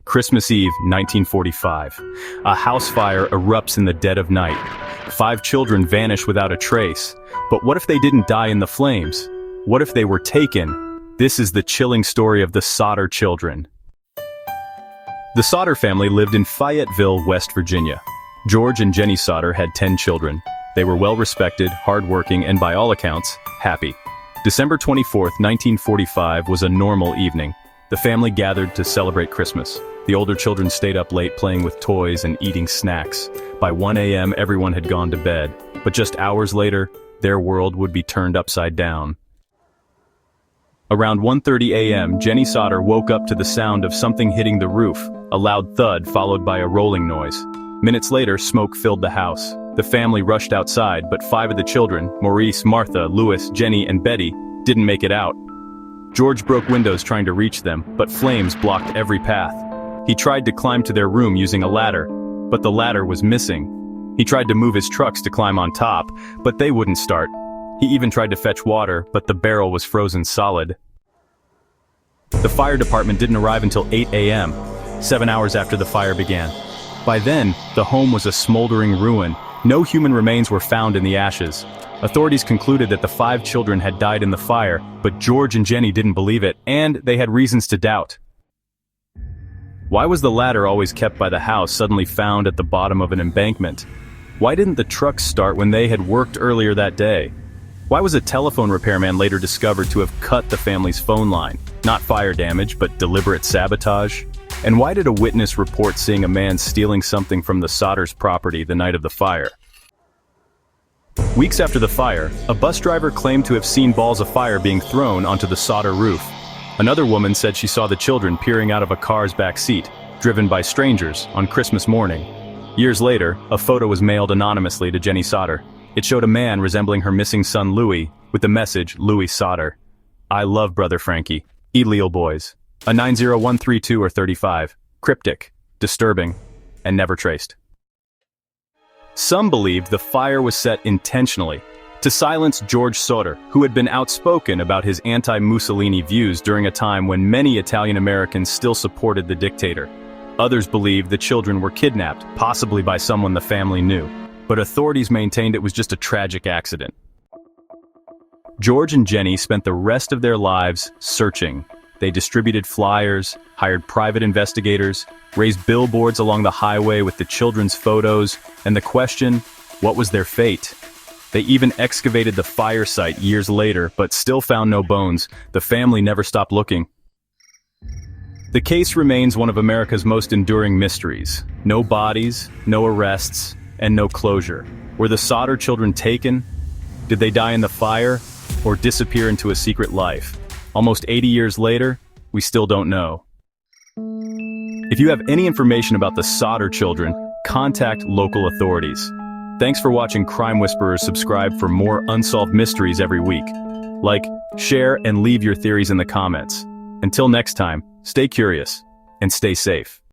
Christmas Eve, 1945. A house fire erupts in the dead of night. 5 children vanish without a trace. But what if they didn't die in the flames? What if they were taken? This is the chilling story of the Sodder children. The Sodder family lived in Fayetteville, West Virginia. George and Jennie Sodder had 10 children. They were well-respected, hard-working, and by all accounts, happy. December 24, 1945 was a normal evening. The family gathered to celebrate Christmas. The older children stayed up late playing with toys and eating snacks. By 1 a.m., everyone had gone to bed. But just hours later, their world would be turned upside down. Around 1:30 a.m., Jennie Sodder woke up to the sound of something hitting the roof, a loud thud followed by a rolling noise. Minutes later, smoke filled the house. The family rushed outside, but 5 of the children, Maurice, Martha, Louis, Jenny, and Betty, didn't make it out. George broke windows trying to reach them, but flames blocked every path. He tried to climb to their room using a ladder, but the ladder was missing. He tried to move his trucks to climb on top, but they wouldn't start. He even tried to fetch water, but the barrel was frozen solid. The fire department didn't arrive until 8 a.m., 7 hours after the fire began. By then, the home was a smoldering ruin. No human remains were found in the ashes. Authorities concluded that the 5 children had died in the fire, but George and Jennie didn't believe it, and they had reasons to doubt. Why was the ladder always kept by the house suddenly found at the bottom of an embankment? Why didn't the truck start when they had worked earlier that day? Why was a telephone repairman later discovered to have cut the family's phone line? Not fire damage, but deliberate sabotage? And why did a witness report seeing a man stealing something from the Sodders' property the night of the fire? Weeks after the fire, a bus driver claimed to have seen balls of fire being thrown onto the Sodder roof. Another woman said she saw the children peering out of a car's back seat, driven by strangers, on Christmas morning. Years later, a photo was mailed anonymously to Jennie Sodder. It showed a man resembling her missing son Louis, with the message, Louis Sodder. I love Brother Frankie. Illeal boys. A 90132 or 35. Cryptic, disturbing, and never traced. Some believed the fire was set intentionally to silence George Sodder, who had been outspoken about his anti-Mussolini views during a time when many Italian Americans still supported the dictator. Others believed the children were kidnapped, possibly by someone the family knew, but authorities maintained it was just a tragic accident. George and Jennie spent the rest of their lives searching. They distributed flyers, hired private investigators, raised billboards along the highway with the children's photos, and the question, what was their fate? They even excavated the fire site years later, but still found no bones. The family never stopped looking. The case remains one of America's most enduring mysteries. No bodies, no arrests, and no closure. Were the Sodder children taken? Did they die in the fire, or disappear into a secret life? Almost 80 years later, we still don't know. If you have any information about the Sodder children, contact local authorities. Thanks for watching Crime Whisperers. Subscribe for more unsolved mysteries every week. Like, share, and leave your theories in the comments. Until next time, stay curious and stay safe.